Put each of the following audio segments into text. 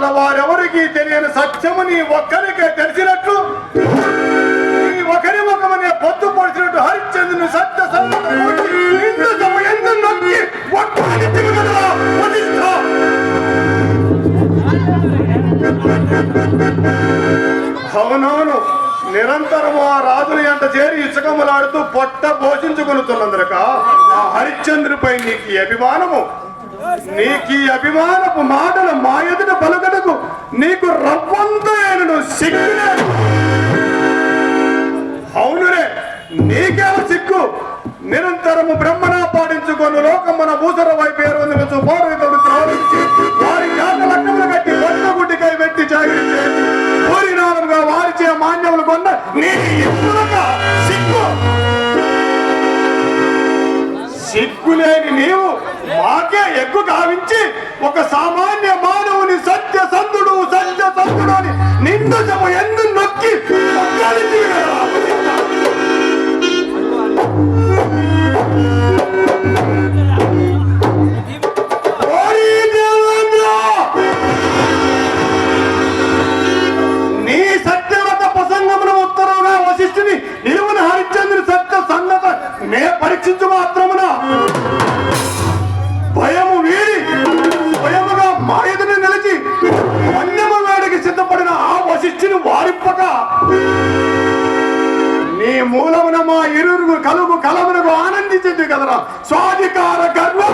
లోకముల వారెవరికి తెలియని సత్యము నీ ఒక్కరికే తెలిసినట్లు నీ ఒకరి ముఖమనే పొత్తు పొడిచినట్టు హరిశ్చంద్రుని సత్య అవునవును, నిరంతరము ఆ రాజుల ఎంట చేరి ఇసుకములాడుతూ పొట్ట పోషించుకొనుతున్నందుక ఆ హరిశ్చంద్రుపై నీకు అభిమానము, నీకు అభిమానపు మాటలు మా ఎదుట పలుకటకు నీకు రవ్వంత ఏను సిగ్గులేదు. అవునురే, నీకేమ సిగ్గు? నిరంతరము బ్రహ్మణ పాటించుకొని లోకమ్మన భూసర వైపు ఏరుచు పౌరవితుడు ప్రవహించి వారి జాతలక్కములు కట్టి కొత్త గుడ్డికై పెట్టి జాగ్రత్త పూరినాలుగా వారిచే మాన్యములు కొన్న సిగ్గు సిగ్గులేని నీవు మాకే ఎగ్గు కావించి ఒక సామాన్య మానవుని సత్య సంతుడు అని నిండు జమ ఎందు నొక్కి నీ సత్యవత ప్రసంగమును ఉత్తరవుగా వశిష్ఠుని నిలువున హరిశ్చంద్రుని సత్య సంగత మే పరీక్షించు మాత్రమున భయము వీడి స్వయముగా మా ఎదుట నిలిచి వన్యము వేడికి సిద్ధపడిన ఆ వశిష్ఠుని వారిప్పక నీ మూలమున మా ఇరువురు కలుగు కలమునకు ఆనందించింది కదరా స్వాధికార గర్వం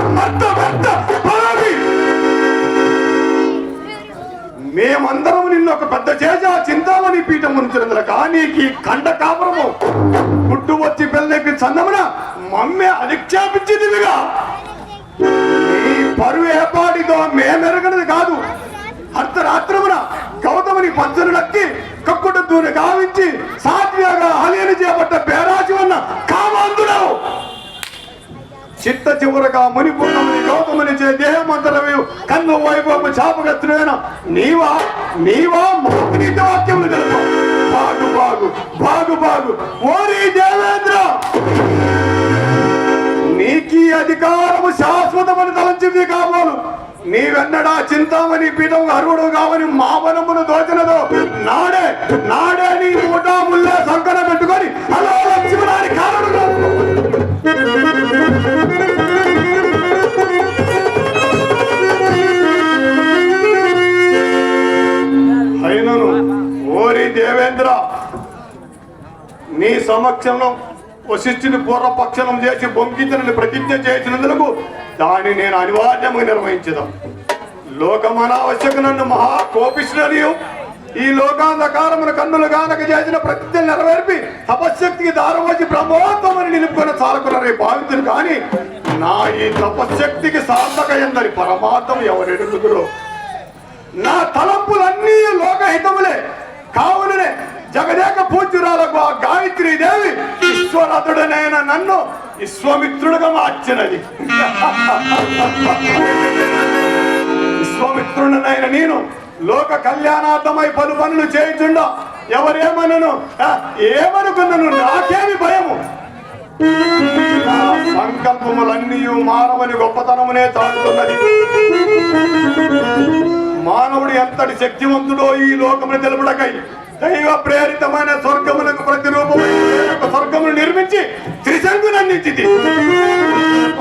మేమందరం నిన్ను ఒక పెద్ద చేజ చింతామణి పీఠం ఉంచినందుల నీకు కండ కాపురము గుడ్డు వచ్చి పిల్లకి చందమున మమ్మే అధిక్షేపించిందిగా నీ పరువు ఏపాటితో మేమెరగనది కాదు. అర్ధరాత్రమున గౌతముని పంచను నక్కి కక్కుట దూని గావించి సాత్విగా హలియని చేపట్ట బేరాజు అన్న కామాంధుడవు. చిత్త చివరగా మునిపుణముని గౌతముని చే దేహమంతరవేవు కన్ను వైభవము చాపగత్తున నీవా మోకనీత వాక్యములు తెలుపు. బాగు ఓరి దేవేంద్ర, నీకీ అధికారము శాశ్వతమని తలంచింది కాబోలు. నీవెన్నడా చింతామణి పీఠం అరువుడు కావని మా వనమును దోచినదో నాడే నీ ముఠాముల్లే సంకన పెట్టుకొని అలా లక్ష్మణాన్ని కారణం అయినను ఓరి దేవేంద్ర, నీ సమక్షంలో వశిష్ఠుని పూర్వపక్షణం చేసి బొంకితనని ప్రతిజ్ఞ చేసినందుకు దాన్ని నేను అనివార్యంగా నిర్వహించదాం. లోకమనావశ్యక నన్ను మహా కోపిష్ఠనియు ఈ లోకాంధకారమున కన్నులు గానక చేసిన ప్రతిజ్ఞ నెరవేర్పి తపశక్తికి దారం వచ్చి బ్రహ్మోత్తమని నిలుపుకున్న చాలకునరే భావించును. కానీ నా ఈ తపశక్తికి సార్థక ఎందరి పరమార్థం ఎవరెడుగుదురో. నా తలంపులన్నీ లోకహితములే కావుననే జగదేక పూజ్యురాలకు ఆ గాయత్రీ దేవి ఈశ్వరతుడనైన నన్ను విశ్వామిత్రుడుగా మార్చినది. విశ్వామిత్రుడనైన నేను లోక కళ్యాణార్థమై పలు పనులు చేయుచుండా ఎవరేమనను ఏమనుకున్నాను నాకేమి భయము. సంకల్పములన్నీ మానవని గొప్పతనమునే చాటుతున్నది. మానవుడు ఎంతటి శక్తివంతుడో ఈ లోకమును తెలుపుటకై దైవ ప్రేరితమైన స్వర్గములకు ప్రతిరూపమైన స్వర్గమును నిర్మించి త్రిశంకును అందించింది.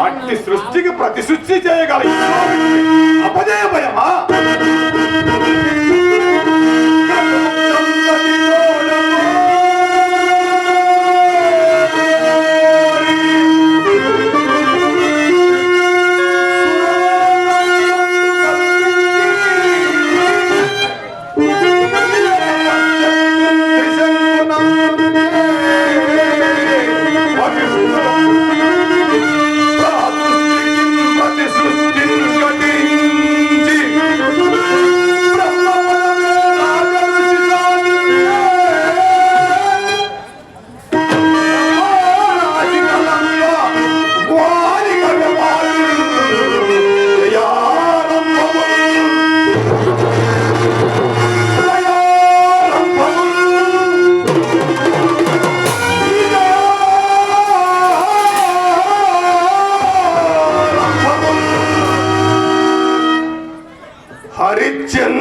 అట్టి సృష్టికి ప్రతి సృష్టి చేయగల అపజయ భయమా?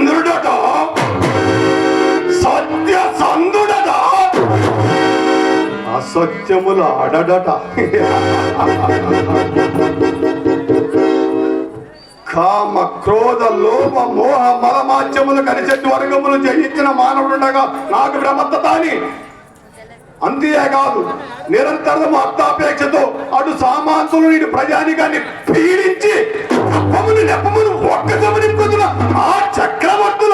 హరిశ్చంద్రుడట సత్యసంధుడట అసత్యముల ఆడడట. కామ క్రోధ లోభ మోహ మలమాచ్యములు కనిచెట్టు వర్గములు జయించిన మానవుడుండగా నాకు బ్రహ్మత్తాని. అంతేకాదు నిరంతరము అర్థాపేక్షతో అటు సామాంతులు ఇటు ప్రజానికాన్ని పీడించి కప్పమును నెప్పమును ఒక్క గమనింపుతున్న ఆ చక్రవర్తుల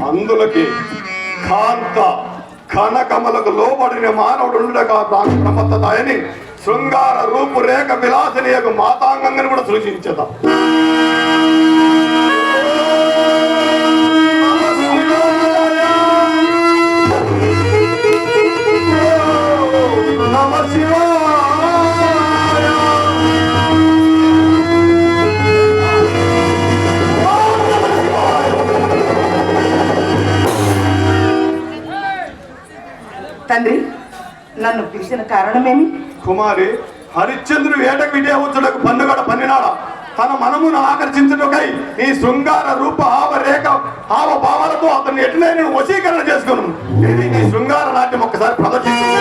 అందులకి కాంత కనకమలకు లోబడిన మానవుడు ఉండగా నాకు బ్రహ్మత్తాయని శృంగార రూపురేఖ విలాసని యొక్క మాతాంగంగా కూడా సృజించదా. తండ్రి, నన్ను పిలిచిన కారణమేమి? కుమారి, హరిశ్చంద్రుడు వేటకు విజయవచ్చులకు పన్నుగడ పన్నినాడ తన మనమును ఆకర్షించుటకై ఈ శృంగార రూప రేఖ భావాలతో అతన్ని ఎట్లయినా వశీకరణ చేసుకును. ఇది నీ శృంగార నాట్యం ఒక్కసారి ప్రదర్శించు.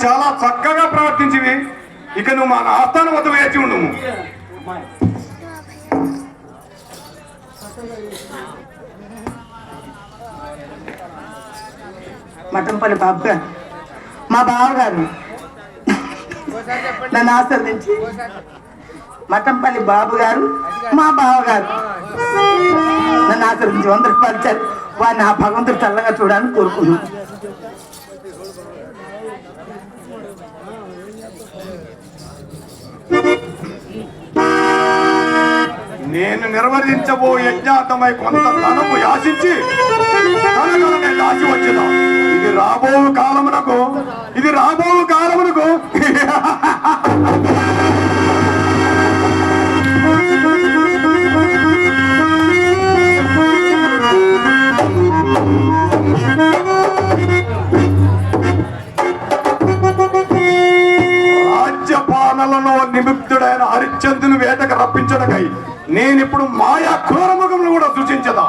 చాలా చక్కగా ప్రవర్తించివి. ఇక నువ్వు మా ఆస్థానం వద్ద వేచి ఉండు. మఠంపల్లి బాబు గారు, మా బావగారు నన్ను ఆస్వాదించి, మఠంపల్లి బాబు గారు మా బావగారు నన్ను ఆశ్రదించి 100 రూపాయలు ఇచ్చారు. వారిని ఆ భగవంతుడు చల్లగా చూడాలని కోరుకున్నాను. నేను నిర్వహించబో యజ్ఞాతమై కొంత ధనము యాచించి తనగలనే దాచి వచ్చిన ఇది రాబో కాలమునకు రాజ్యపాలనలో నిమిత్తుడైన హరిశ్చంద్రుని వేటకు రప్పించడకై నేనిప్పుడు మాయా క్రూరముఖమును కూడా సృష్టించదా.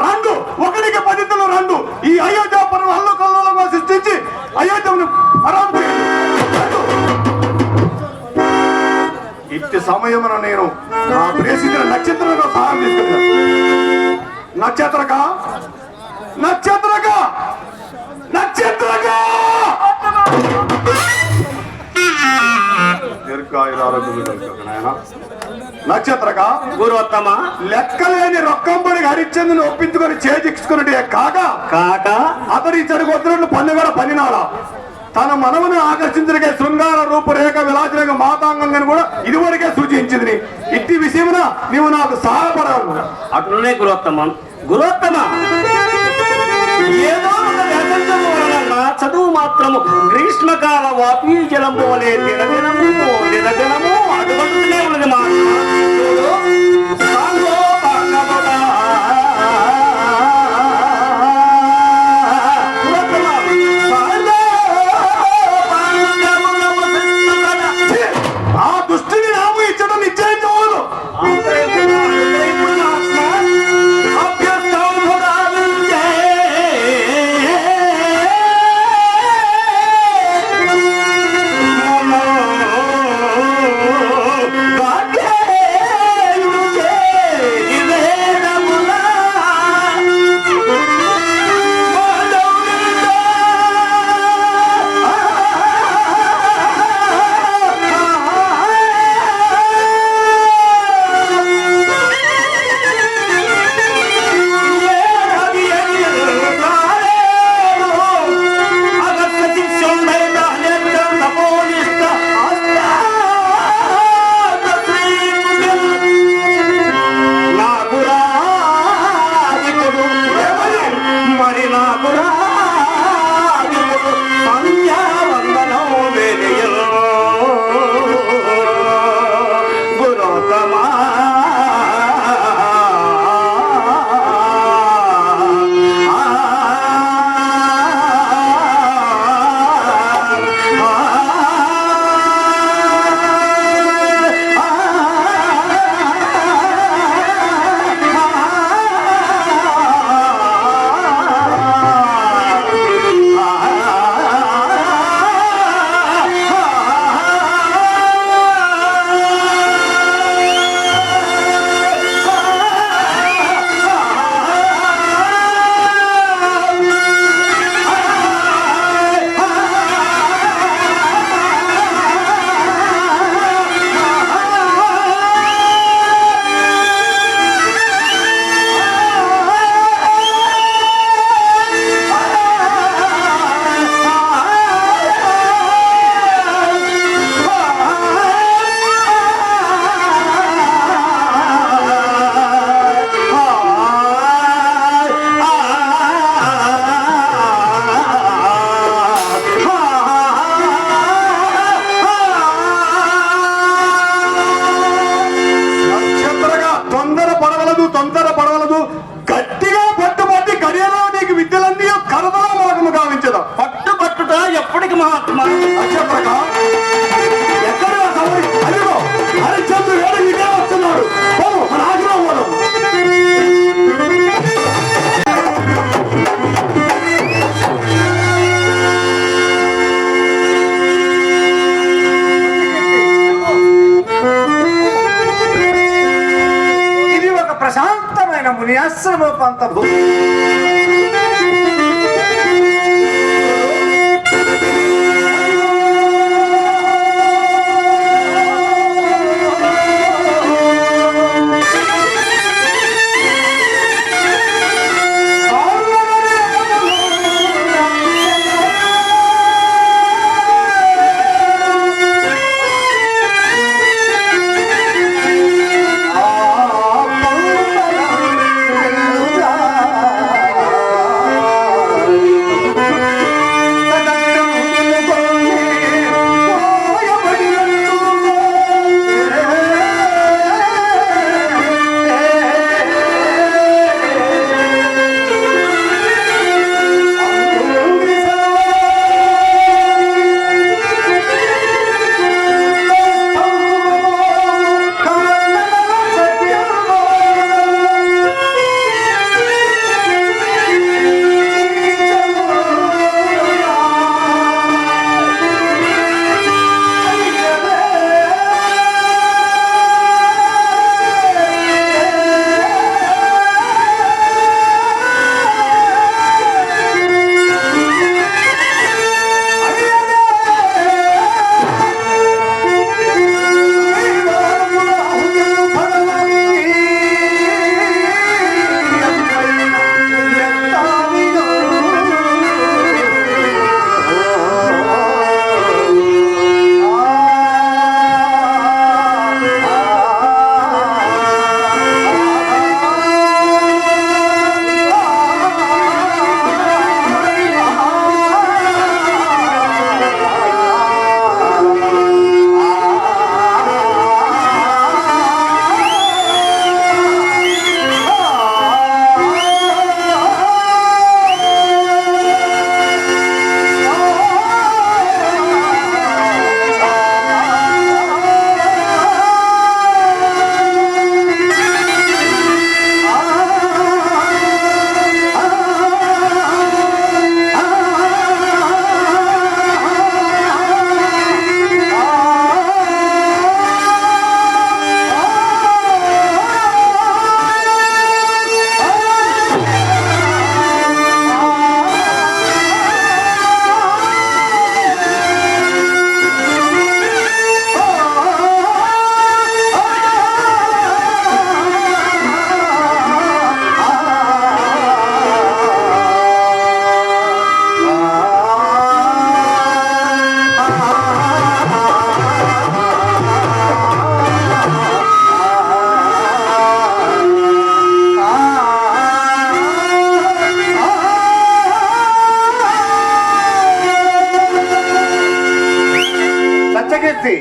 రండు, ఒకరికి 10 రండు. ఈ అయోధ్య పర్వ హల్లు కల్లోలంగా సృష్టించి అయోధ్యను ఇట్టి సమయమున నేను నా ప్రేసిద్ధిన నక్షత్రంగా సహాయం తీసుకెళ్ళాను. నక్షత్రగా నక్షత్రగా గురువత్తమ లెక్కలేని రొక్కంబడి హరిశ్చంద్రుని ఒప్పించుకొని చేజిక్చుకున్నట్టే కాక అతడు ఇతడి వద్దులను పండుగ పనినాడా తన మనవును ఆకర్షించడానికి శృంగార రూపురేఖ విలాసరేఖ మాతాంగం కూడా ఇదివరకే సూచించింది. ఇట్టి విషయమున నీవు నాకు సహాయపడాలి. అట్లనే గురువత్తమ ఏదో చదువు మాత్రము గ్రీష్మకాల వాపీ జలము వలె దినదినము అడుగుతూనే ఉన్నది. ఆ దృష్టిని నాకు ఇచ్చడం నిశ్చయించవద్దు. ముని ఆశ్రమ పంత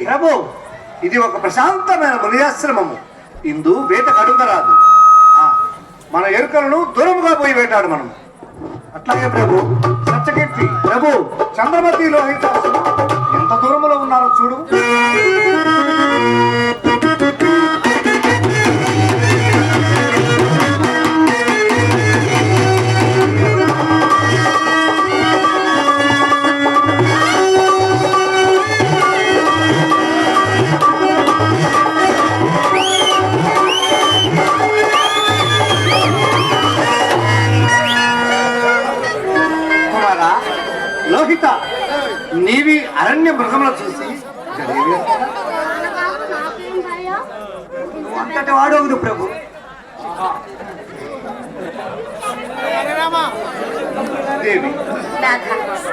ప్రభు, ఇది ఒక ప్రశాంతమైన మునియాశ్రమము. ఇందు వేట కడుగరాదు. మన ఎరుకలను దూరముగా పోయి వేటాడు మనం. అట్లాగే ప్రభు. సత్యకీర్తి ప్రభు, చంద్రమతి లోహిత ఎంత దూరంలో ఉన్నారో చూడు. లోహిత, నీవి అరణ్య మృగములు చూసి అంతటి వాడవదు ప్రభు. దేవి,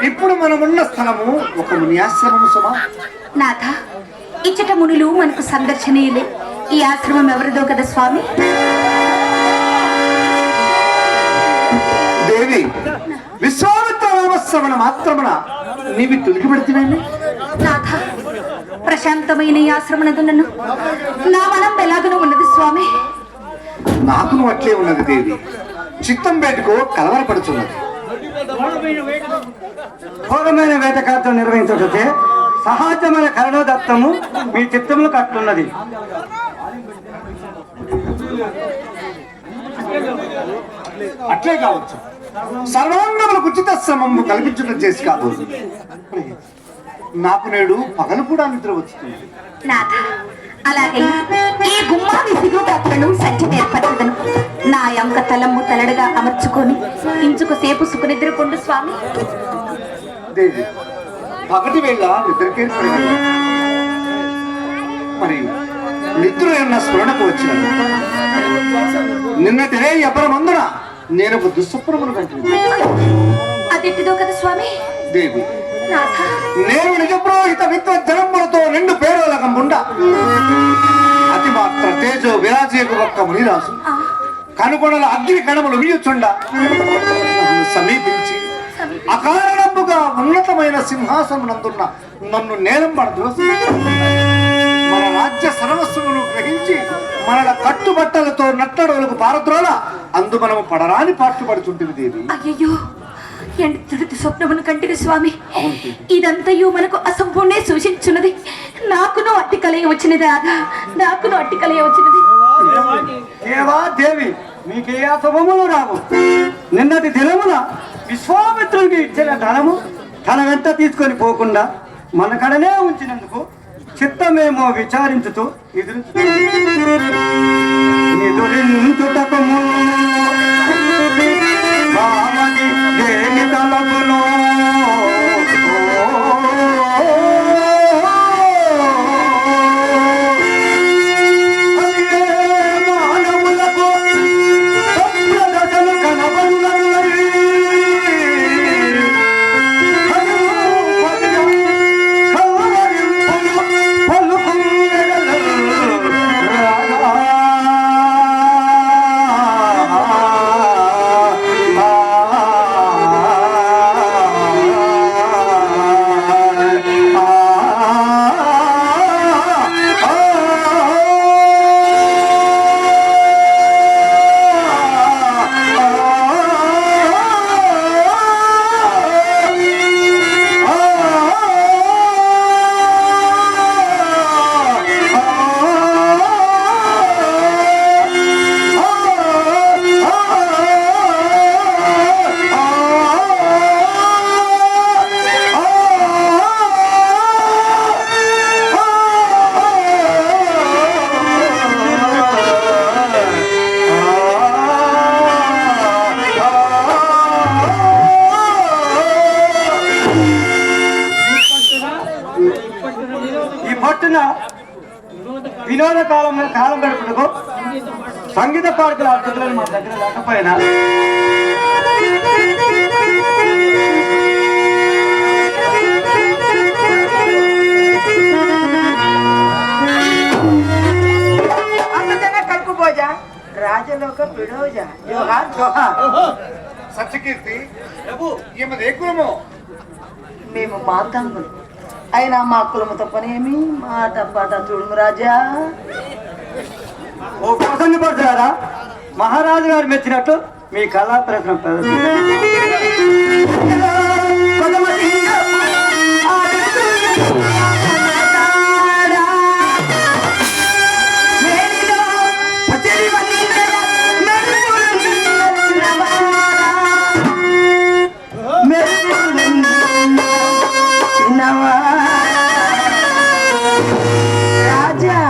ఇప్పుడు మనమున్న స్థలము ఒక మునియాశ్రమము సుమా. నాథ, ఇచ్చట మునులు మనకు సందర్శనీయులే. ఈ ఆశ్రమం ఎవరిదో కదా స్వామి? దేవి, విశ్వామిత్ర నామశ్రవణ మాత్రమున నీవి తొలికి పెడుతున్నాయి. నాథ, ప్రశాంతమైన ఈ ఆశ్రమణదులను నా మనం ఎలాగనో ఉన్నది స్వామి. నాకును అట్లే ఉన్నది దేవి. చిత్తం బయటకు కలవరపడుతున్నది. ఘోరమైన వేటకార్థం నిర్వహించకపోతే సహజమైన కరుణోదత్తము మీ చిత్తములు కట్టున్నది. అట్లే కావచ్చు. సర్వాంగములకు ఉచిత శ్రమము కల్పించడం చేసి కాదు. నాకు నేడు పగలు కూడా నిద్ర వస్తుంది. నాథ, అలాగే ఈ గుమ్మాది సిగుటాలను సంచి ఏర్పరచదను. నా యంక తలము తలడుగా అమర్చుకొని ఇంచుకు సేపు సుఖనిద్రకొండు స్వామి. దేవి పగటి వేళ నిద్రకే పడినది. మరి నిద్ర అన్న స్మరణకు వచ్చిన నిన్నటినే ఎప్పరమందున నేను ఒక దుస్వప్నమును కంటిని. అదెట్టిదో కదా స్వామి. దేవి నాథ, నేను నిజపురోహిత విద్వజ్జనములతో నిండు పేరోలకంబుండ అతి మాత్ర తేజో విరాజేకు ఒక్క మునిరాజు కనుగొనల అగ్ని కణములు వీయుచుండ నన్ను సమీపించి అకారణముగా ఉన్నతమైన సింహాసనమునందున్న నన్ను నేలంబడ దోసి మన రాజ్య సర్వస్వమును గ్రహించి మనల కట్టుబట్టలతో నట్టడవులకు పారద్రోల అందు మనము పడరాని పాటుపడుచుంటుంది దేవి. అయ్యయ్యో, ఎంతటి స్వప్నమును కంటిని స్వామి. ఇదంతయు మనకు అసంపూర్ణే సూచించున్నది. నాకును అట్టి కలయ వచ్చినది రాధా, నాకును అట్టి కలయ వచ్చినది. దేవా దేవి, మీకు ఏ అశుభములు రావు. నిన్నటి దినమున విశ్వామిత్రునికి ఇచ్చిన ధనము తన వెంట తీసుకొని పోకుండా మన కడనే ఉంచినందుకు చిత్తమేమో విచారించుతూ ఎదురించుటకు కామని దేని తలపులో మానవులకు సంప్రదశలు కనబడునవి. వినోద కాలం గడుపుటకు సంగీత పాటల అర్హతలను మా దగ్గర లేకపోయినా కల్పుబోజా రాజలోక పిడోజా జోహార్ జోహార్. సత్యకీర్తి ఈమె ఏ కులమో? మేము మాతాంగులు అయినా మా కులము తప్పనేమి మాట పాట చూడు రాజా. ఓ ప్రసంగి పడుతున్నారా? మహారాజు గారు మెచ్చినట్టు మీ కళా ప్రశ్న రాజా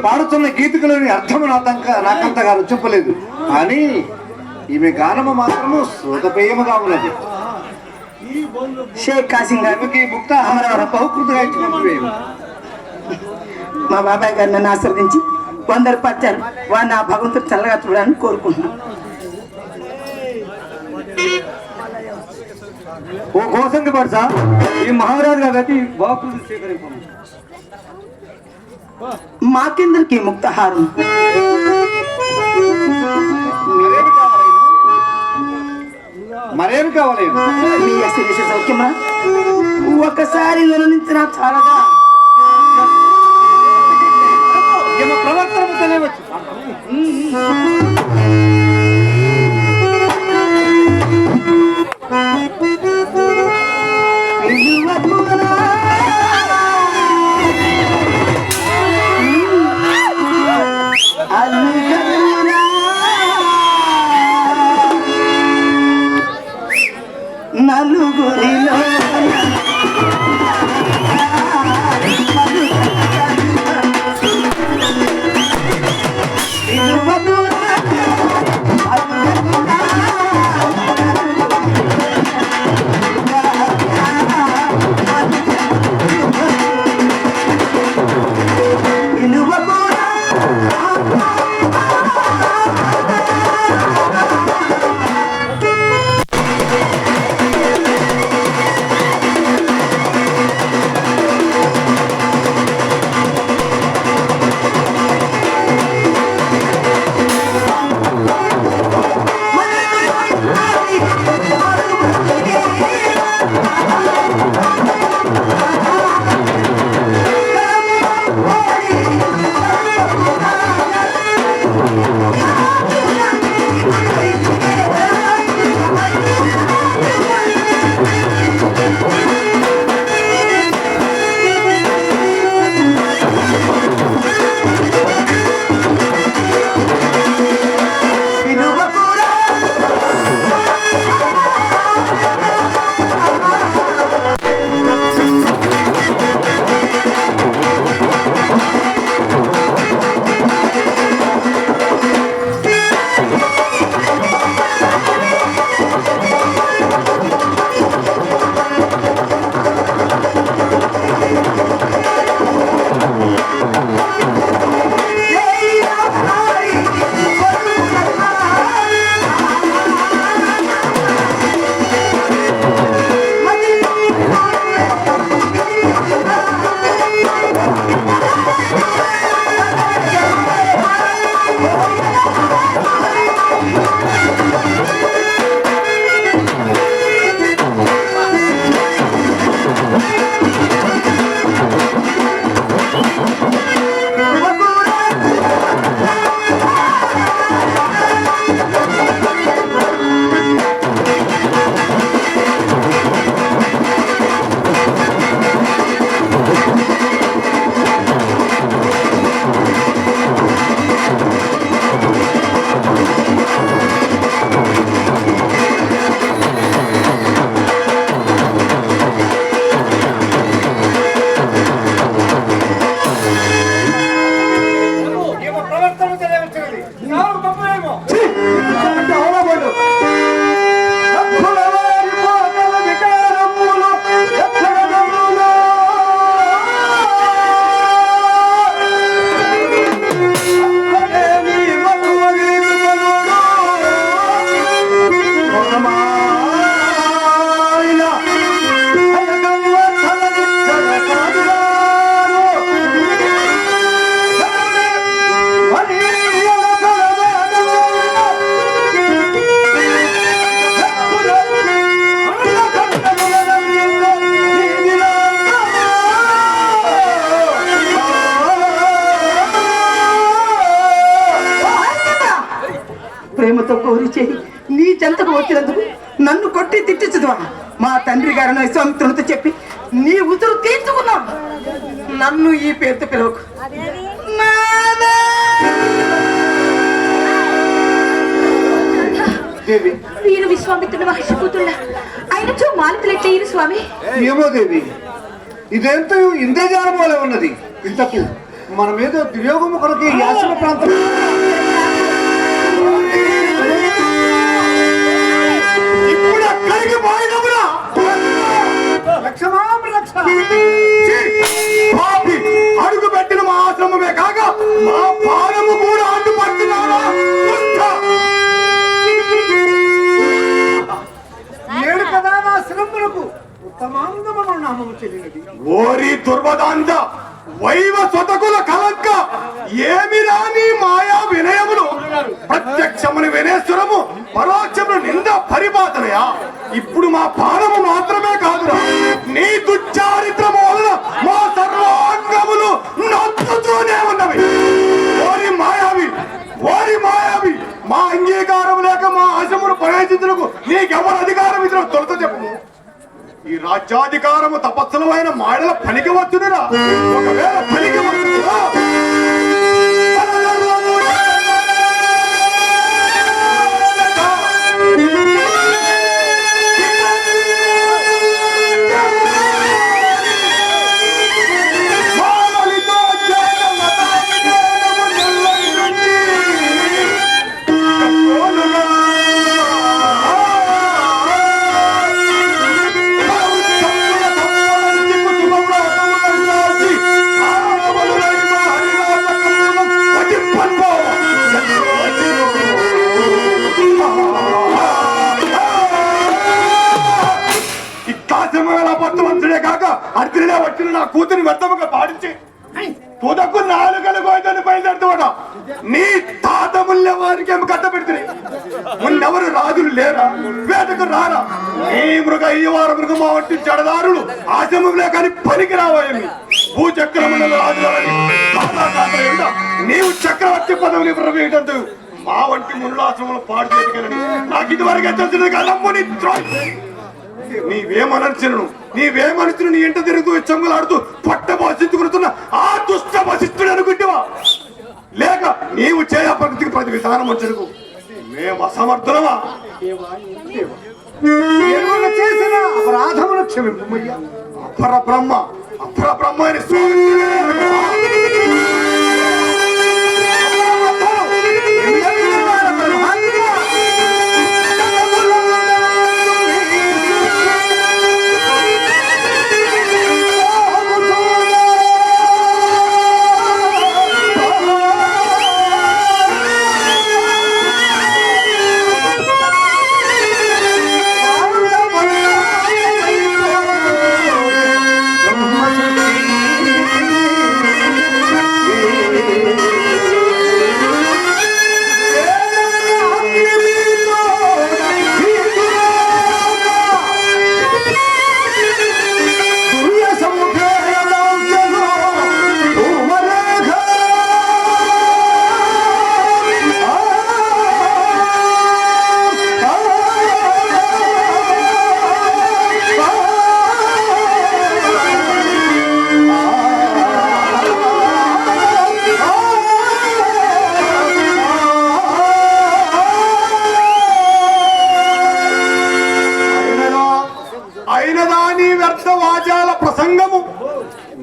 పాడుతున్న గీతికలోని అర్థము నాకంతగా చెప్పలేదు కానీ ఈమె గానము మాత్రము శ్రోతపేయముగా ఉన్నది. షేక్ కాసింగ్ గారు ఈమెకి ముక్త అమరవరం బహుకృతిగా ఇచ్చి పంపివేయము. మా బాబాయ్ గారు నన్ను ఆశీర్వదించి 100 రూపాయలు ఇచ్చారు. వాడిని ఆ భగవంతుడు చల్లగా చూడాలని కోరుకుంటున్నాను. ఓ కోసంగి పడసా ఈ మహారాజు గారి బాపులు స్వీకరింపము. మాకెందరికి ముక్తహారం మరేమి కావాలి? మీ అస్థిరేష సౌఖ్యమా? ఒకసారి నిర్ణయించిన చాలదా? ప్రవర్తన తెలియవచ్చు. నలుగురిలో ప్రేమతో కోరి చేయి నీ చెంతకు వచ్చినందుకు నన్ను కొట్టి తిట్టించదు. మా తండ్రి గారిని విశ్వామిత్రునితో చెప్పి నీ ఉసురు తీర్చుకున్నాం. నన్ను ఈ పేరుతో పిలవకు. వీరు విశ్వామిత్రుడు మహర్షి కూతుళ్ళ అయినచో మాలతులెట్లయ్యారు స్వామి? ఏమో దేవి, ఇదెంత ఇంద్రజాలం వల్ల ఉన్నది. ఇంతకు మన మీద దుర్యోగము కొరకు ఈ యాసన ప్రాంతం ఇప్పుడు అక్కడికి పోయినవురా అడుగు పెట్టిన మా ఆశ్రమమే కాక మా పాదము కూడా అడ్డుపడుతున్నారా ఏడు కదా నా శిరంపులకు ఉత్తమాంగమను నామము చెల్లినది. ఓరి దుర్వదాంత వైవ సొతకుల కలంక ఏమి రాని మాయా వినయములు ప్రత్యక్షముని వినేశ్వరము పరోక్షమును నింద పరిపాతనయా. ఇప్పుడు మా పాదము మాత్రమే కాదురా నీ దుశ్చారిత్రము వలన మా సర్వాంగములు నొచ్చుతూనే ఉన్నవి. ఓరి మాయావి మా అంగీకారం లేక మా ఆశమును ప్రవేశించుటకు నీకెవరు అధికారం ఇచ్చిన తొలుత చెప్పము. ఈ రాజ్యాధికారము తపస్సులమైన మాయల పనికి వచ్చునిరా. ఒకవేళ పనికి వచ్చునిరా అర్జునుడే వచ్చిన నా కూతురి వ్యర్థముగా పాడించి తుదకు నాలుగలు గోయిదని బయలుదేరుతాడ. నీ తాతముల్య వారికి ఏమి కట్టబెడుతుంది. మున్నెవరు రాజులు లేరా, వేటకు రారా. ఈ వార మృగమా వంటి జడదారులు ఆశ్రమంలో కానీ పనికి రావాయని భూచక్రముల రాజులని నీవు చక్రవర్తి పదవిని ప్రవేశించు. మా వంటి మునులాశ్రమంలో పాడు చేయగలని నాకు ఇదివరకే తెలిసినది కదమ్ముని. నీవేమనర్చను నీ ఇంట తిరుగుతూ చెంగులాడుతూ పొట్ట వసించుకున్న ఆ దుష్ట వశిష్ఠుడు అనుకుంటావా? లేక నీవు చేయ ప్రకృతికి ప్రతి విధానం వచ్చుకు మేము అసమర్థులమా? చేసిన అపరాధమును క్షమింపమయ్యా. అపర బ్రహ్మ అని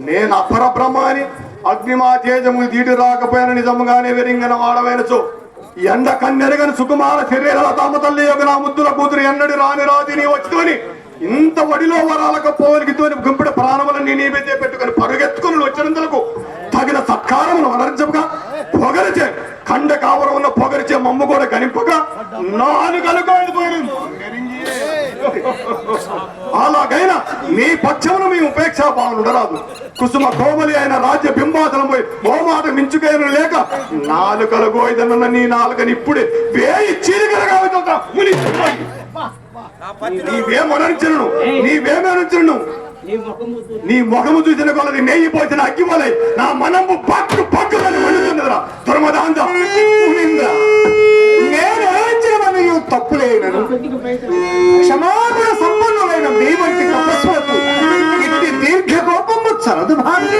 నేను అపర బ్రహ్మ అని అగ్నిమా తేజము దీడి రాకపోయిన నిజముగానే వెరింగన వాడవైనచు ఎండ కన్నెరగని సుకుమార శరీరాల తామ తల్లి యొక్క నా ముద్దుల కూతురు ఎన్నడి రాని రాజుని వచ్చుకొని ఇంత వడిలో వరాలకు పోలికితోని గుంపిడ ప్రాణములన్నీ నీ మీద పెట్టుకుని పరుగెత్తుకుని వచ్చినందులకు తగిన సత్కారమును అనరించగా పొగరిచే కండ కావరం ఉన్న పొగరిచే మమ్మ కూడా కనింపగా అలాగైనా నీ పక్షమును మీ ఉపేక్షా భావనుండరాదు. కుసుమ కోమలి అయిన రాజ్య బింబాసనం పోయి మోమాట మించుకైన లేక నాలుకలు గోయిదన్న నీ నాలుకని ఇప్పుడే వేయి చీలికలుగా నీవేమనరించను నీ ముఖము చూసిన కొలది నెయ్యి పోసిన అగ్గిమలై నా మనము పక్కు పక్కులని మండుతున్నదిరా దుర్మదాంత. నేను ఏం తప్పులేనను క్షమాపణ సంపన్నులైన మీ వంటి తపస్సులకు ఇట్టి దీర్ఘ కోపము చరదు భాష.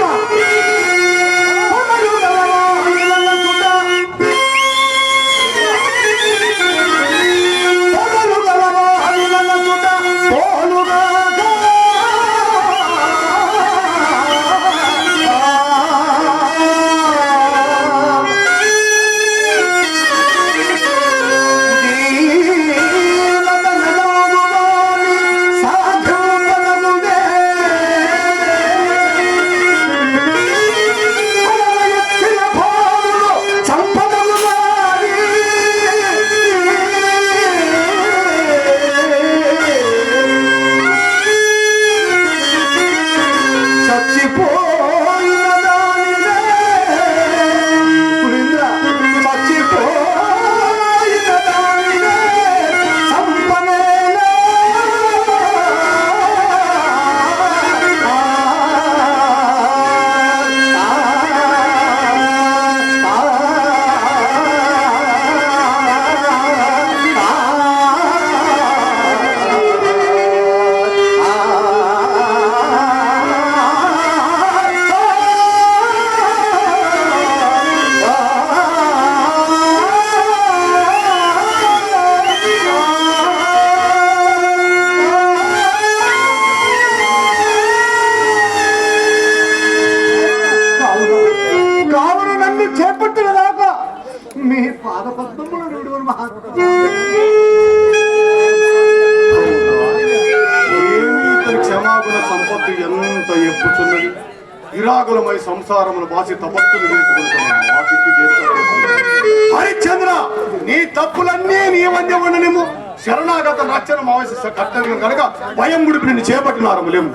మహాత్మా. ఏమీ ఇతని క్షమాగుణ సంపత్తి ఎంత ఎప్పుచున్నది. విరాగులమై సంసారమును బాసి తపస్సులు చేసుకుంటున్నాను. హరిశ్చంద్ర, నీ తప్పులన్నీ నీ మధ్య ఉండనేమో. శరణాగత రక్షణ ఆవశ్యక కర్తవ్యం కనుక భయం గుడిపి నిన్ను చేపట్టినారు లేము.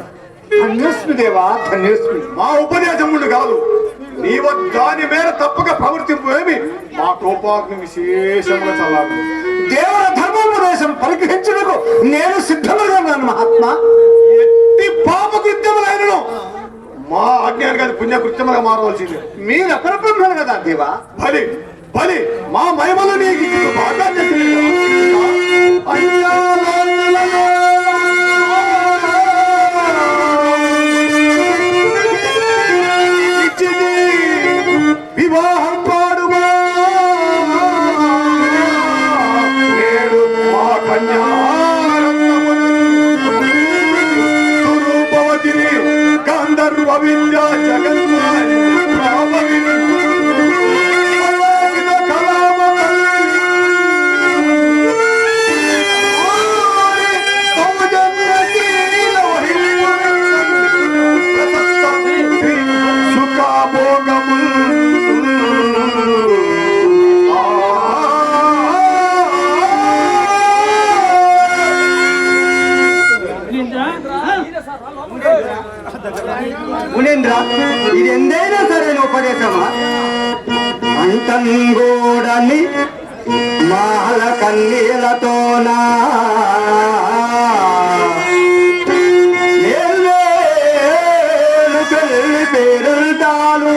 ధన్యోస్మి దేవా, ధన్యోస్మి. మా ఉపదేశముండు కాదు, నీవ దాని మేర తప్పక ప్రవర్తింపు ఏమి మా కోపాగ్ని విశేషంగా చల్లారు. దేవర ధర్మోపదేశం పరిగ్రహించుటకు నేను సిద్ధముగా ఉన్నాను మహాత్మా. ఎట్టి పాప కృత్యములైనను మా ఆజ్ఞానికి అది పుణ్యకృత్యములుగా మారవలసింది. మీరు అపరబ్రహ్మలు కదా దేవా. బలి బలి మా మహిమలు నీకు బాగా వివాహం పాడుమా నేడు మా కన్యా స్వరూపవతిని గంధర్వ విద్యా జగన్మాయి మునేంద్ర, ఇది ఎందైనా సరైన ఉపదేశమా? అంతంగూడని మాల కన్నీలతోనా పేరుంటాను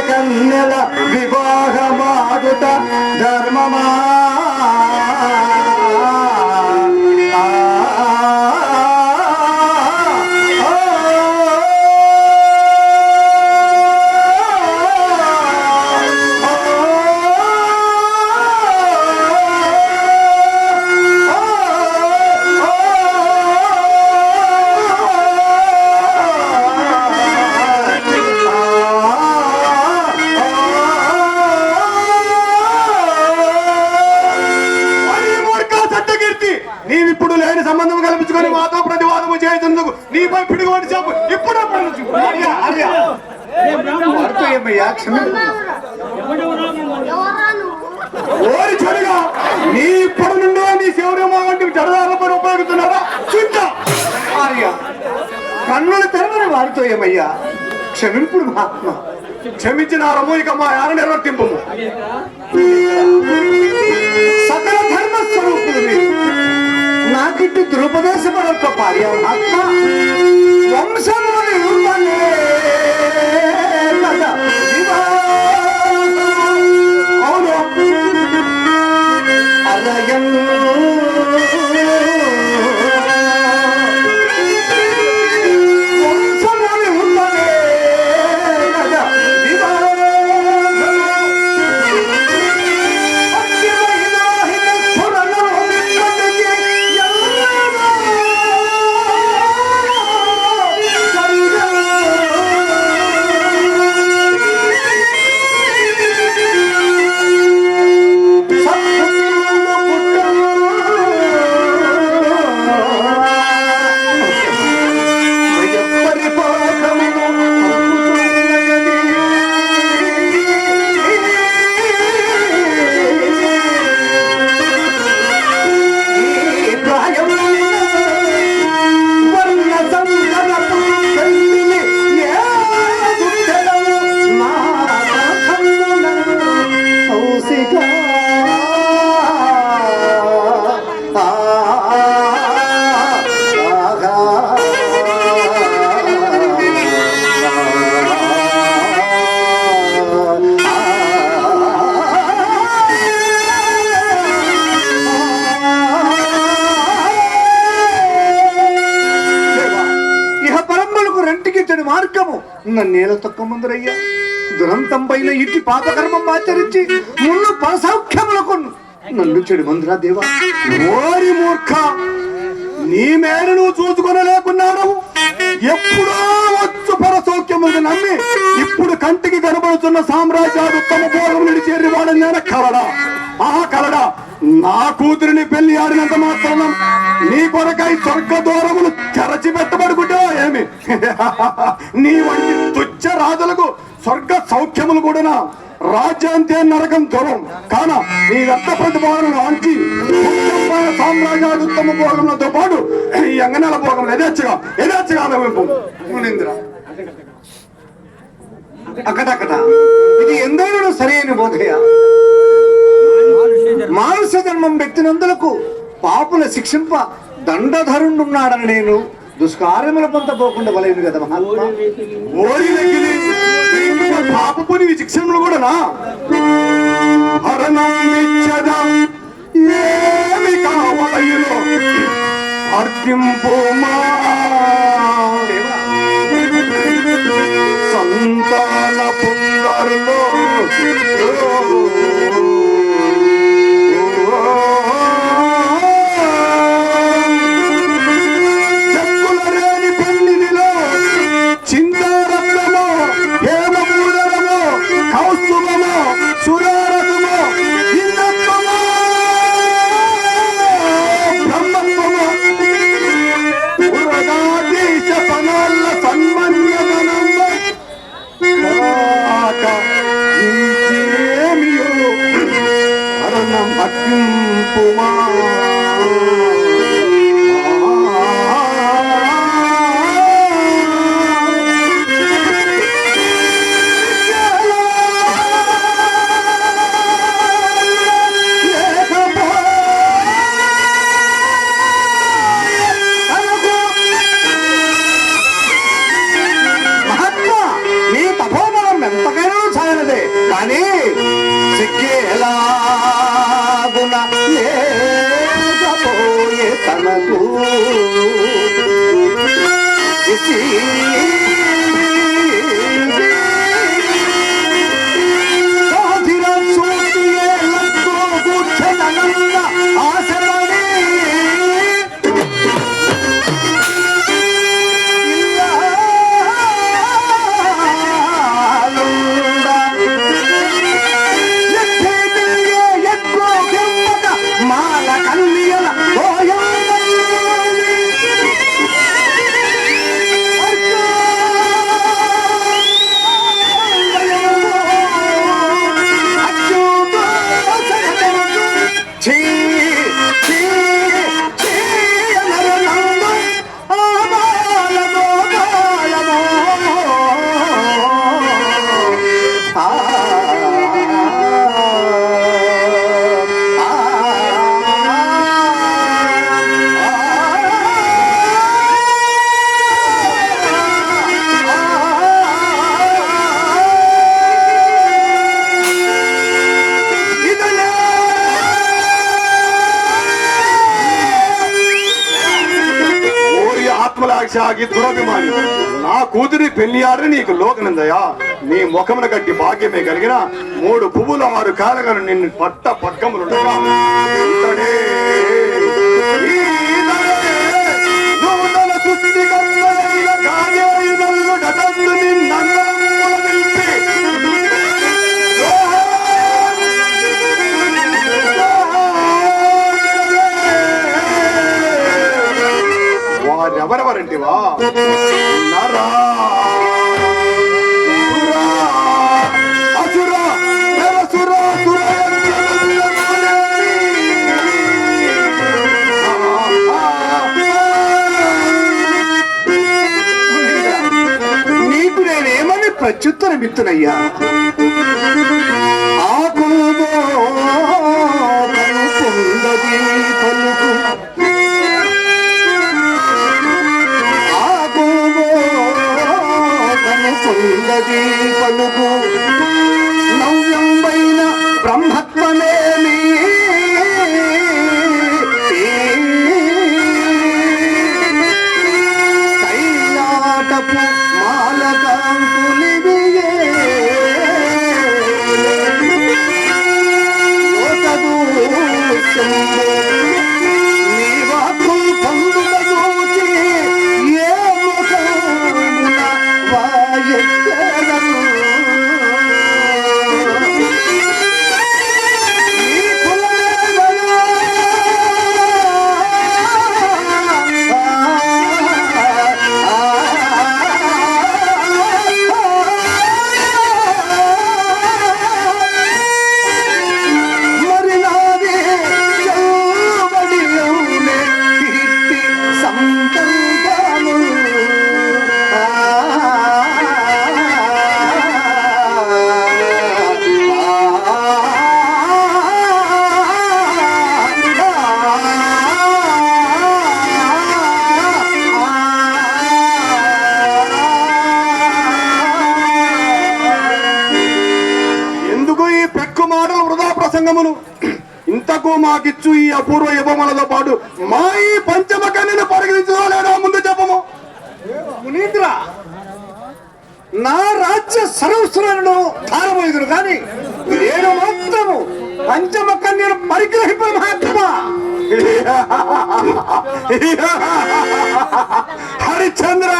కన్నెల వివాహమాడుట ధర్మమా? నీవిప్పుడు లేని సంబంధం కల్పించుకొని మాతో ప్రతివాదము చేసేందుకు నీపై పిడుగుబడి చెప్పు ఇప్పుడే ఓరి చెడుగా నీ ఇప్పటి నుండే నీ శౌర్యమా వంటి జడదారులపై ఉపయోగిస్తున్నారా? కన్నులు తెరవని వారితో ఏమయ్యా, క్షమింపుడు మహాత్మ. క్షమించినారము, ఇక మా యాన నిర్వర్తింపు. సకల ధర్మ స్వరూపులు మీరు. నాకిట్టు దురుపదేశపడంతో పార్య మహాత్మ. వంశముని ఉన్ననే కదా అవును, అలయం వంశముని ఉన్ననే కదా నన్నేల తొక్కముందరయ్యా దురంతం పైన ఇట్టి పాపకర్మం ఆచరించి ముళ్ళు పరసౌఖ్యములకు నన్ను చెడు మందురా దేవా. ఓరి మూర్ఖ, నీ మేలు నువ్వు చూసుకొనలేకున్నాడు. ఎప్పుడో వచ్చు పరసౌఖ్యములు నమ్మి ఇప్పుడు కంటికి కనబడుతున్న సామ్రాజ్యాలు తమ భోగం నిడిచేరి వాడని కలడా? ఆహా కలడా, నా కూతురిని పెళ్లి ఆడినంత మాత్రం నీ కొరకై స్వర్గ దూరములు తెరచి పెట్టబడుకుంటా ఏమి? నీ వంటి తుచ్చ రాజులకు స్వర్గ సౌఖ్యములు కూడా రాజ్యాంతే నరకం దూరం కాన నీ రక్త ప్రతిభాలను అంచి సామ్రాజ్యాలు ఉత్తమ భోగములతో పాటు ఈ అంగనాల భోగములు యథేచ్ఛగా మునీంద్ర అకటకట ఇది ఎందైనా సరైన బోధయ. మానుష జన్మం వ్యక్తినందులకు పాపుల శిక్షింప దండధరుండున్నాడని నేను దుష్కార్యముల పొంత పోకుండా వలేదు కదా మహాత్మా. ఓరి పాపపుని శిక్షణలు కూడా ఏమి కావాలో అర్పింపుమా సంతాన పుంగరులో చెక్కులరేని పెళ్లిలో చింతారత్నమో హేమపూదరమో కౌస్తుభమో సురారథమో ఇంద్రత్వమో బ్రహ్మత్వమో పురగాదీశ పనాళ్ళ సన్మన్యగనంబ ఇంకేమియో అరణం అర్పింపుమా. కానీ సిక్కేలాగున లేకపోయే తనకు ఆశలని మాల కన్యల ఆత్మలాక్షాగి దురభిమాని, నా కూతురి పెళ్లి ఆడని నీకు లోకనిందయా. నీ ముఖమున గట్టి భాగ్యమే కలిగిన 3 పువ్వుల 6 కాలగలు నిన్ను పట్ట పక్కములుండగా నూతన సృష్టి కర్మలైన కార్యాయుధములు గతంలో నిన్నన్నముల నిలిపి వారెవరెవరంటివా? నరా అసుర నరసుర నీకు నేనేమని ప్రత్యుత్తరం ఇస్తున్నయ్యా. ఆకులో పొందది పలుకు పొందది పలుకు నవ్యంబైన బ్రహ్మత్వమేమి కైలాటపు మాలకాంకుల ప్రసంగములు ఇంతకు మాకిచ్చు ఈ అపూర్వ యువములతో పాటు మా ఈ పంచమ కన్యను పరిగణించదో లేదా ముందు చెప్పము. మునీంద్ర, నా రాజ్య సర్వస్వలను ధారపోయేదును కానీ నేను మాత్రము పంచమ కన్యను పరిగ్రహింప మహాత్మా. హరిశ్చంద్ర,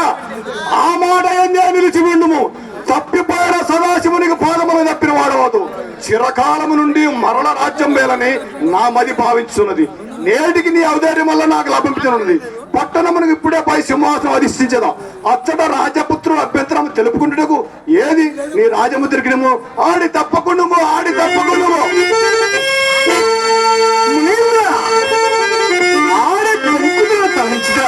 ఆ మాట ఎందే నిలిచి ఉండుము. తప్పిపోయిన సదాశివునికి పాదములు తప్పిన వాడవద్దు. చిరకాలము నుండి మరల రాజ్యం వేలని నా మది భావించున్నది. నేటికి నీ ఔదార్యం వల్ల నాకు లభించున్నది. పట్టణమునికి ఇప్పుడే పై సింహాసనం అధిష్ఠించదా. అచ్చట రాజపుత్రుల అభ్యంతరం తెలుపుకుంటుటకు ఏది నీ రాజముద్రికినము. ఆడి తప్పకుండా ఆడి తప్పకుండా ఆడే ప్రముఖులను తలంచుదా.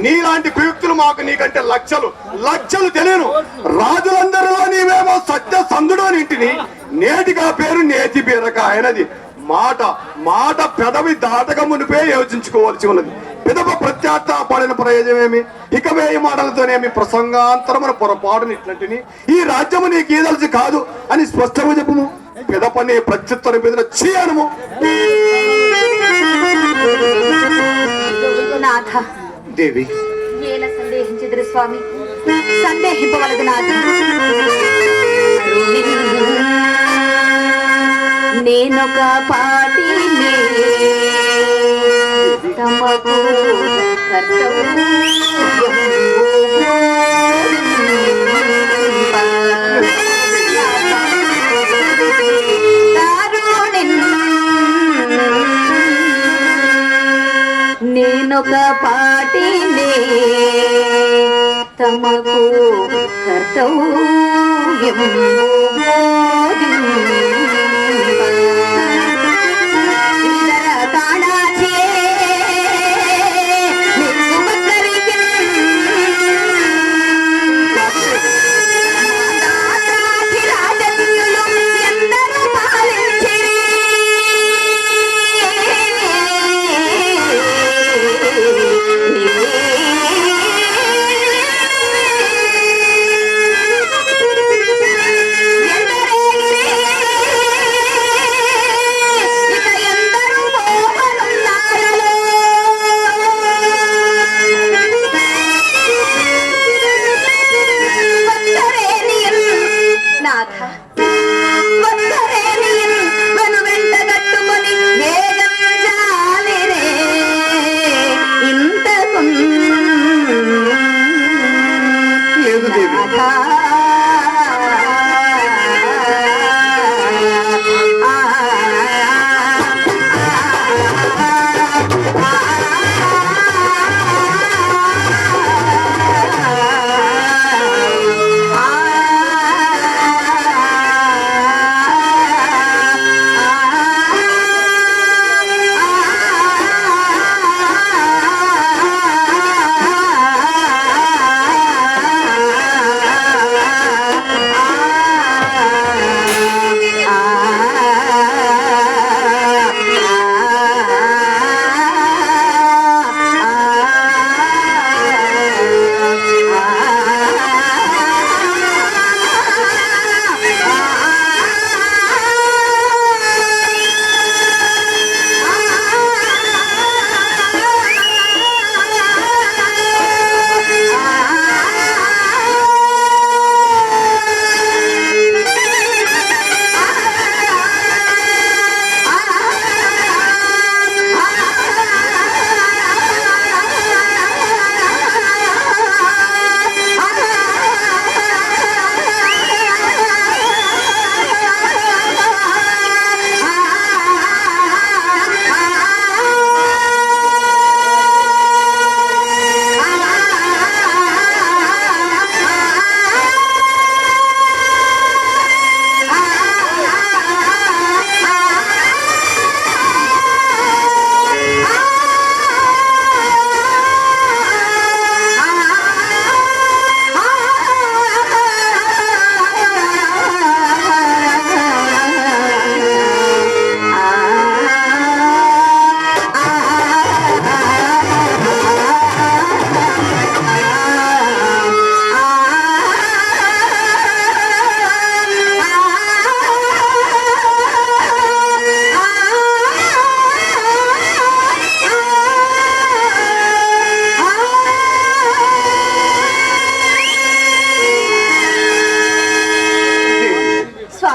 నీలాంటి కుయుక్తులు మాకు నీకంటే లక్షలు లక్షలు తెలియను. రాజులందరిలో నీవేమో సత్య సందుడు అని ఇంటిని. నేటిగా పేరు నేతి బీరక అయినది. మాట మాట పెదవి దాటక మునిపే యోచించుకోవాల్సి ఉన్నది. పెదవ ప్రత్యాత్తాపడిన ప్రయోజనమేమి? ఇక వేయి మాటలతోనేమి ప్రసంగాంతరమున పొరపాటునిట్లంటిని ఈ రాజ్యము నీకు ఈదలసి కాదు అని స్పష్టంగా చెప్పుము. పెదపని ప్రత్యుత్తరం మీద చేయను. నాథ, దేవి, ఎలా సందేహించదురు స్వామి? సందేహింపవలదు నాథ. నేనొక పాటినే తమకు నేనొక పాటినే తమకు కర్తవ్యం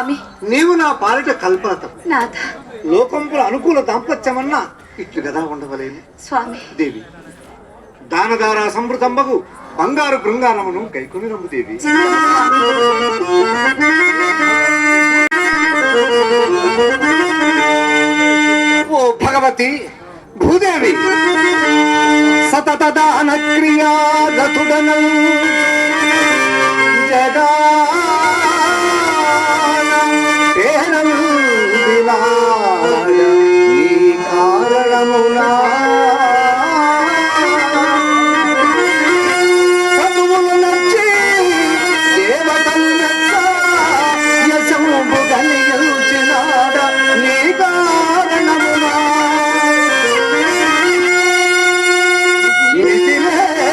స్వామి. నీవు నా పాలిట కల్పలతం. నాథ. లోకంలో అనుకూల దాంపత్యమన్నా ఇట్లు కదా ఉండవలేను స్వామి. దేవి, దానదార సమృద్ధంబగు బంగారు బృంగానమును కైకొని రమ్ము దేవి. ఓ భగవతి భూదేవి, సతత దాన క్రియారతుడనం జగా కారణమునా చదువులు నచ్చి దేవతల్లెక్క యశంబు కలిగించినాడ నీ కారణమునా నిధిలేని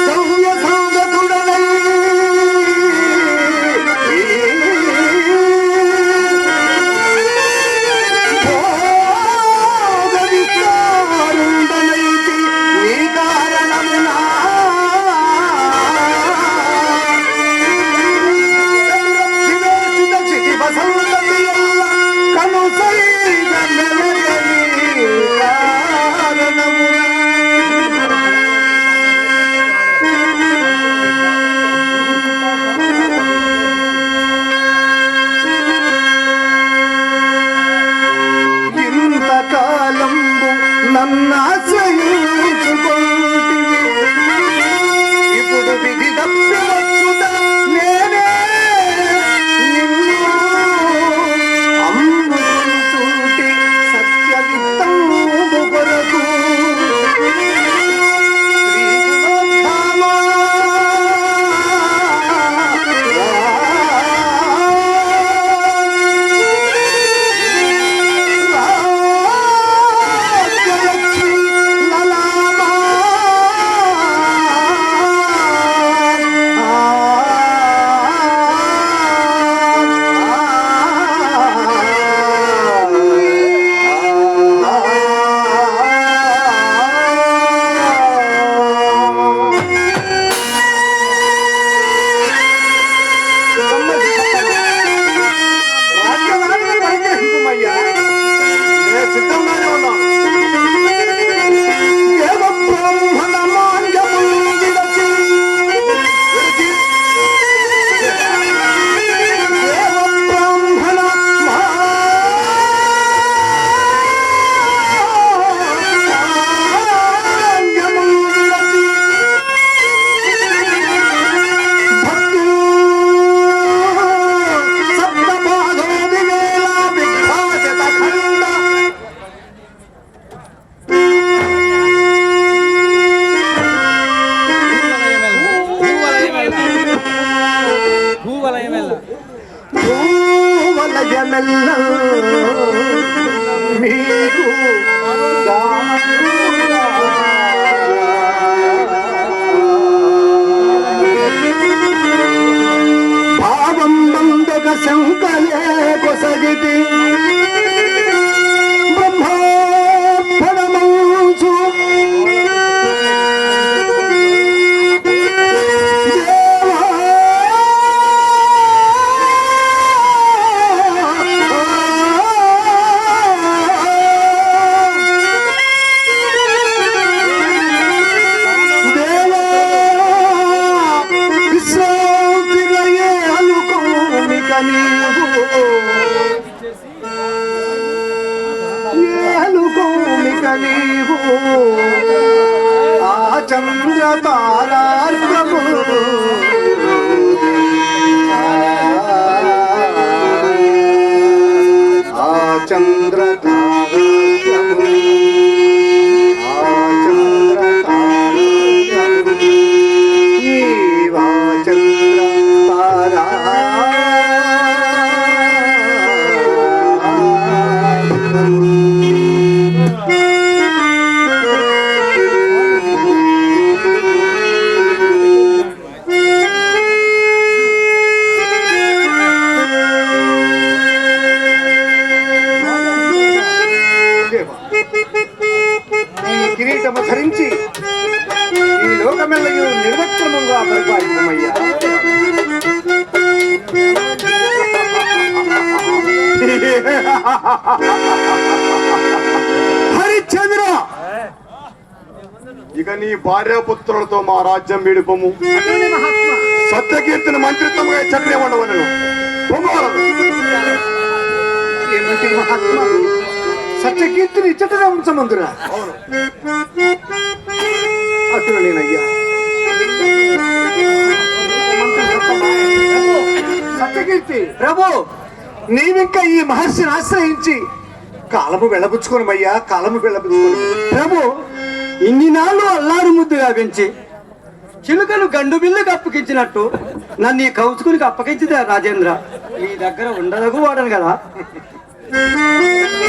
సౌమ్య సంగతుడనై ఇప్పుడు విధి తప్పి వచ్చుట నేనే నిన్ను అమ్ముకుంటుంటి సత్య విత్తంబు కొరకు భావం బంధక శంకలే కొసగితి బ్రహ్మోత్పడమంచు నీవు ఆ చంద్ర తారార్కము ఆ చంద్ర తారార్కము ఆ చంద్ర తారార్కము నీవా చంద్ర తారా హరిశ్చంద్ర, ఇక నీ భార్యాపుత్రులతో మా రాజ్యం వీడిపోము. సత్యకీర్తిని మంత్రిత్వముగా చక్రే ఉండవలను. ఏమిటి మహాత్మా, సత్యకీర్తిని ఇచ్చటనే ఉంచమందురా? అటు నేనయ్యా. సత్యకీర్తి ప్రభు, నీవింకా ఈ మహర్షిని ఆశ్రయించి కాలము వెళ్ళబుచ్చుకోనమయ్యా, కాలము వెళ్ళబుచ్చుకోను. ప్రభు, ఇన్ని నాళ్ళు అల్లారు ముద్దుగా పెంచి చిలుకను గండు బిల్లుకు అప్పగించినట్టు నన్ను ఈ కౌసుకునికి అప్పగించితే రాజేంద్ర నీ దగ్గర ఉండదగు వాడను కదా.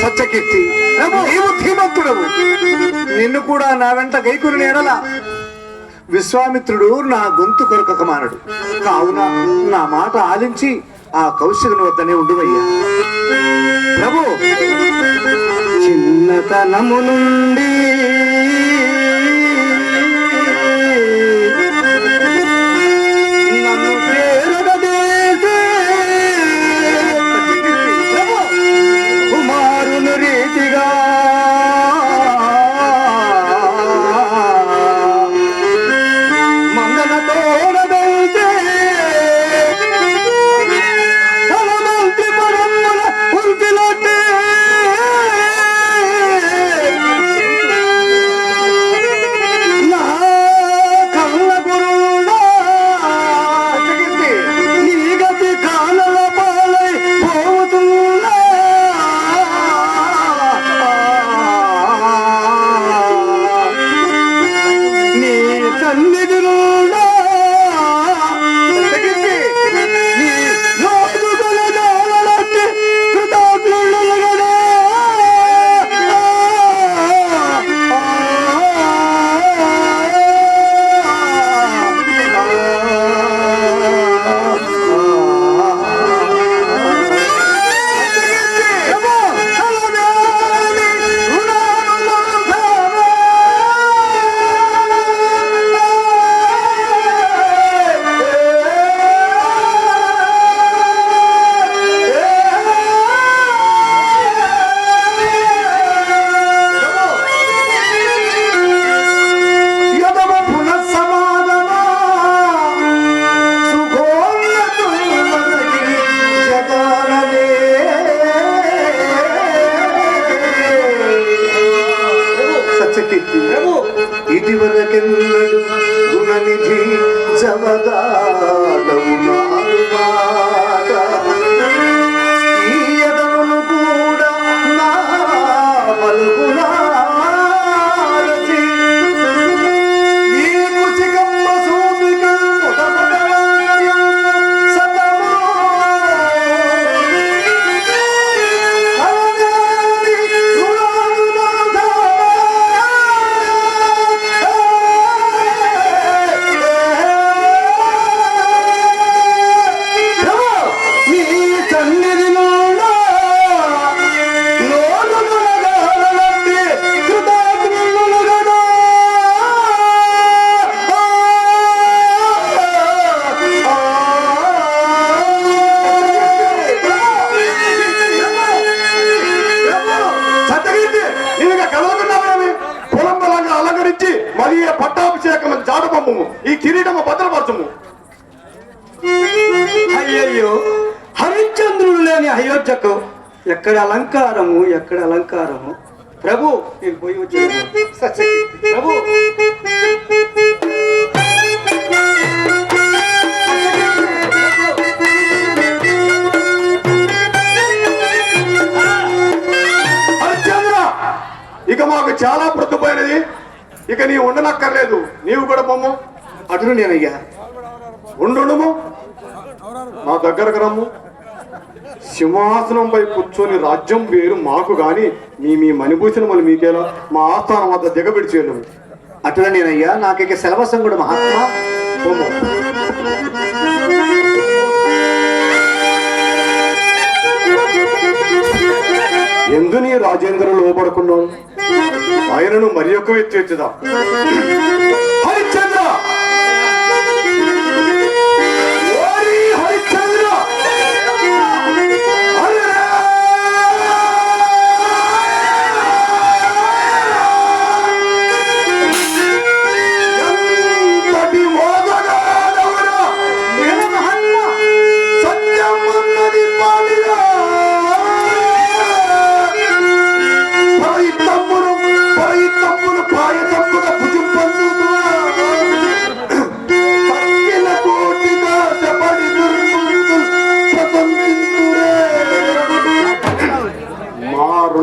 సత్యకీర్తి నీవు ధీమంతుడవు. నిన్ను కూడా నా వెంట గైకుని నేనలా. విశ్వామిత్రుడు నా గొంతు కొరకొక మానడు. కావున నా మాట ఆలించి ఆ కౌశికుని వద్దనే ఉండువయ్యా. ప్రభు, చిన్నతనము నుండి నన్ను చేరగదేసే కుమారుని రీతిగా మంగళ తోడదైతే ధనమంత్రి పరమున ఉంచినట్టే నా కళ్ళ గురుడా నీ గతి కానల పాలై పోతున్నా. నీ సన్నిధిలోనా నీ లోతుగల జాలలట్టి కృతజ్ఞులు గదా. యదవ పునఃసమాగమా సుఖోన్నతులమనగి జగననే. సత్యకీర్తి ఇదివరకెన్నడు గుణనిధి జవదాదవు నాడు మాట. ఈ యదనులు కూడా నా పలుకులారచి ఈ ముసిగమ్మ సూమికం ముదముదవాయం సతమో. కరుణాని రుణానునాథ. ప్రభు, నీ సన్నిధిలోనా లోనులగలట్టి కృతజ్ఞులు గదా. సత్యకీర్తి, నీవిక కలవకున్నావేమి? పొలం బలంగా అలంకరించి మరి ఈ పట్టాభిషేకం జాడబొమ్మము, ఈ కిరీటము భద్రపరచము. అయ్యయ్యో, హరిశ్చంద్రుడు లేని అయోధ్యకు ఎక్కడ అలంకారము, ఎక్కడ అలంకారము. ప్రభు, నేను పోయి వచ్చాను. సత్యకీర్తి ప్రభు, హరిశ్చంద్ర, ఇక మాకు చాలా ప్రొద్దుపోయినది. ఇక నీ ఉండనక్కర్లేదు, నీవు కూడా పొమ్ము. అటును నేనయ్యా. ఉండుము, నా దగ్గరకు రమ్ము. సింహాసనంపై కూర్చొని రాజ్యం వేరు మాకు గాని మీ మణిభూషణములు మీకేలా మా ఆస్థానం వద్ద దిగబెడి చేయలేము. అటున నేనయ్యా. నాకిక సెలవసం కూడా మహాత్మా. పొమ్ము. ఎందుని రాజేంద్రులు లోపడుకున్నాను, ఆయనను మరి ఎక్కువ ఎత్తిదా. హరిశ్చంద్ర, ఓరి హరిశ్చంద్ర, హరిరా!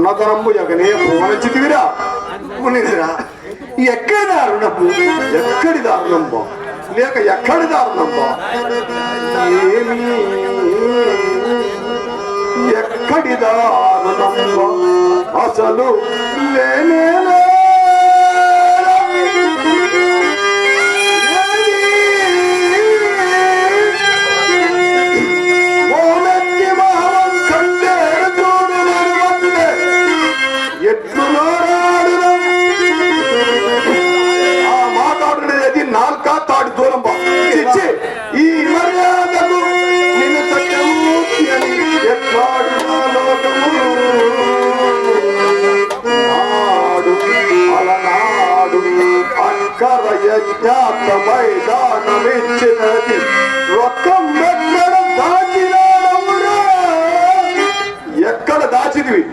ఉన్నతనంబు ఎగనే పోనచితివిరా. మునిదిరా ఎక్కడి దారుణము ఎక్కడి దారుణంబో లేక ఎక్కడి దారుణంబో ఏమి ఎక్కడి దారుణంబో అసలు లేనే తాడు దూరం ఈ మర్యాదకు నిన్ను సత్యమూర్తి అని ఎట్లాడు లోకము నాడు అలనాడు అక్కర యజ్ఞాత మైదానమిచ్చినది రొక్కం ఎక్కడ దాచినాడవురా. ఎక్కడ దాచిదివి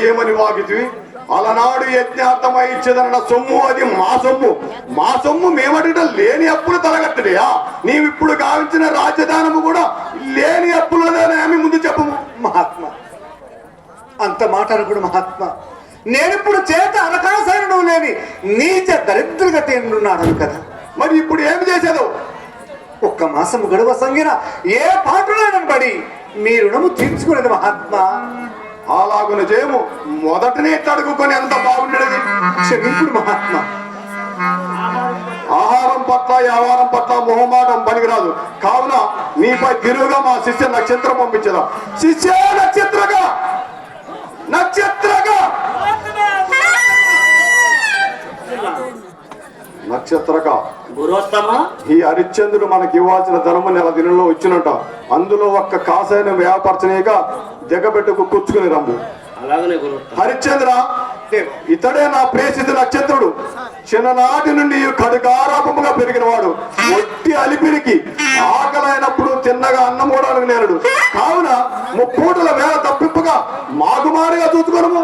ఏమని వాగితివి అలనాడు యజ్ఞార్థమై ఇచ్చేదన్న సొమ్ము అది మా సొమ్ము మేమడిట లేని అప్పులు తలగట్టడియా. నీవిప్పుడు గావించిన రాజధానము కూడా లేని అప్పులదేమి ముందు చెప్పము. మహాత్మా అంత మాట అనుకుడు మహాత్మా. నేనిప్పుడు చేత అనకాసైన లేని నీచ దరిద్రగా తేనున్నాడు కదా. మరి ఇప్పుడు ఏమి చేసేదో ఒక్క మాసము గడువ సంగిన ఏ పాటలను పడి మీ రుణము తీర్చుకునేది మహాత్మా. అలాగున చేయము. మొదటనే అడుగుకొని ఎంత బాగుండేది. క్షమింపుడు మహాత్మా. ఆహారం పట్ల వ్యవహారం పట్ల మొహమాటం పనికిరాదు. కావున నీపై తిరుగుగా మా శిష్య నక్షత్రం పంపించదా. శిష్య నక్షత్రగా నక్షత్రక ఈ హరిశ్చంద్రుడు మనకి ఇవ్వాల్సిన ధర్మం నెల దినంలో వచ్చినట్ట. అందులో ఒక్క కాసైన వ్యాపరచనీక జగబెట్టుకు కూర్చుకుని రమ్ము. హరిశ్చంద్ర ఇతడే నా ప్రేషిత నక్షత్రుడు. చిన్ననాటి నుండి కడుగారాపముగా పెరిగిన వాడు. ఒట్టి అలిపిరికి ఆకలైనప్పుడు తిన్నగా అన్నం కూడా నేరుడు. కావున ముప్పూటల వేళ తప్పింపుగా మాగుమారిగా చూసుకొనము.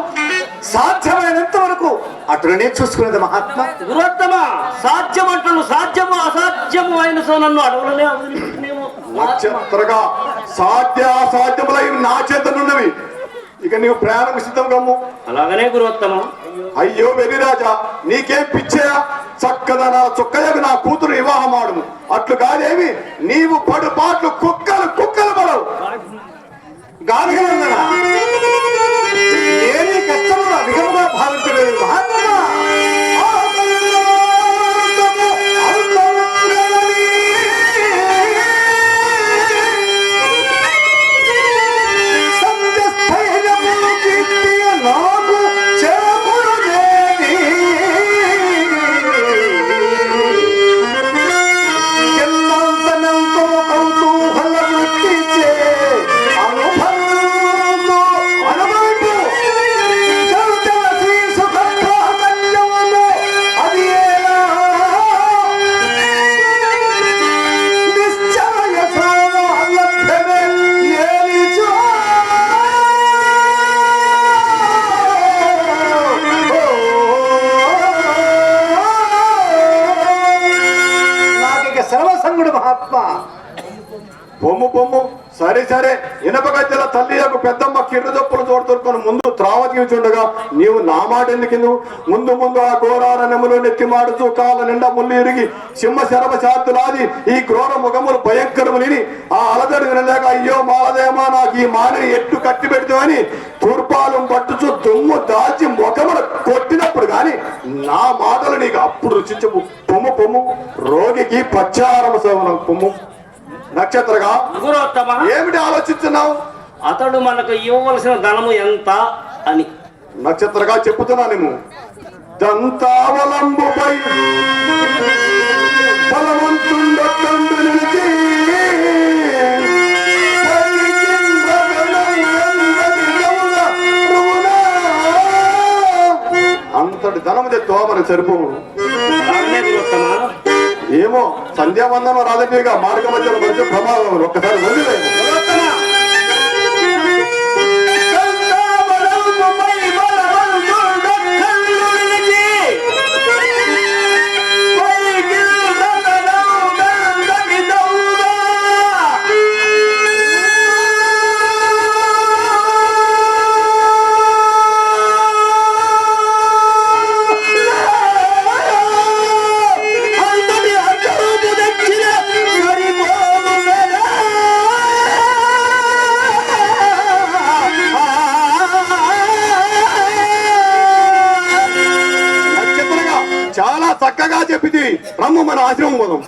సాధ్యమైనంత వరకు అటునే చూసుకునేది మహాత్మా. గురుత్తమ సాధ్యం అంటున్నాను. సాధ్యము అసాధ్యము అయిన సో నన్ను అడవులనే నక్షత్రగా సాధ్య అసాధ్యములై నా చేతనున్నవి. ఇక నీవు ప్రయాణం సిద్ధం కమ్ము. అలాగనే గురుత్తమ. అయ్యో వెర్రిరాజా, నీకేం పిచ్చేయా? చక్కదన చుక్కయ్యకు నా కూతురు వివాహం ఆడుము. అట్లు కాదేమి నీవు పడు పాటలు కుక్కలు పడవు. గాలిగలందనా ఏమీ కష్టములు అధికముగా భావించలేదు మహాత్మా. పొమ్ము సరే ఇనపగజ్జల తల్లి యొక్క పెద్దమ్మ కిర్రు దొప్పులు తోడుకొని ముందు త్రావ తీర్చుండగా నీవు నా మాట ఎందుకు ముందు ఆ ఘోరాల నెములు నెత్తి మాడుతూ కాళ్ళ నిండా ముళ్ళు ఇరిగి సింహ శరభ శాంతులాది ఈ క్రూర ముఖములు భయంకరములిని ఆ అలదడు వినలేక అయ్యో మాలదేమా నాకు ఈ మానని ఎట్టు కట్టి పెడుతామని తూర్పాలు పట్టుచు దుమ్ము దాల్చి ముఖములు కొట్టినప్పుడు గాని నా మాటలు నీకు అప్పుడు రుచించము. పొమ్ము రోగికి పచ్చారమ సేవనం పొమ్ము. నక్షత్రగా ఏమిటి ఆలోచిస్తున్నావు? అతడు మనకు ఇవ్వవలసిన ధనము ఎంత అని. నక్షత్రగా చెప్పుతున్నా నేను దంతావలంబుపై బలవంతుండొక్కండు నిలిచి అంతటి ధనము తెత్తువా మనకు సరిపోవు. ఏమో సంధ్యావందనం రాజకీయగా మార్గ మధ్యలో వచ్చే ప్రమాదం ఒక్కసారి వదిలేదు. చాలా చక్కగా చెప్పింది. రమ్ము మన ఆశ్రమం పోదాం.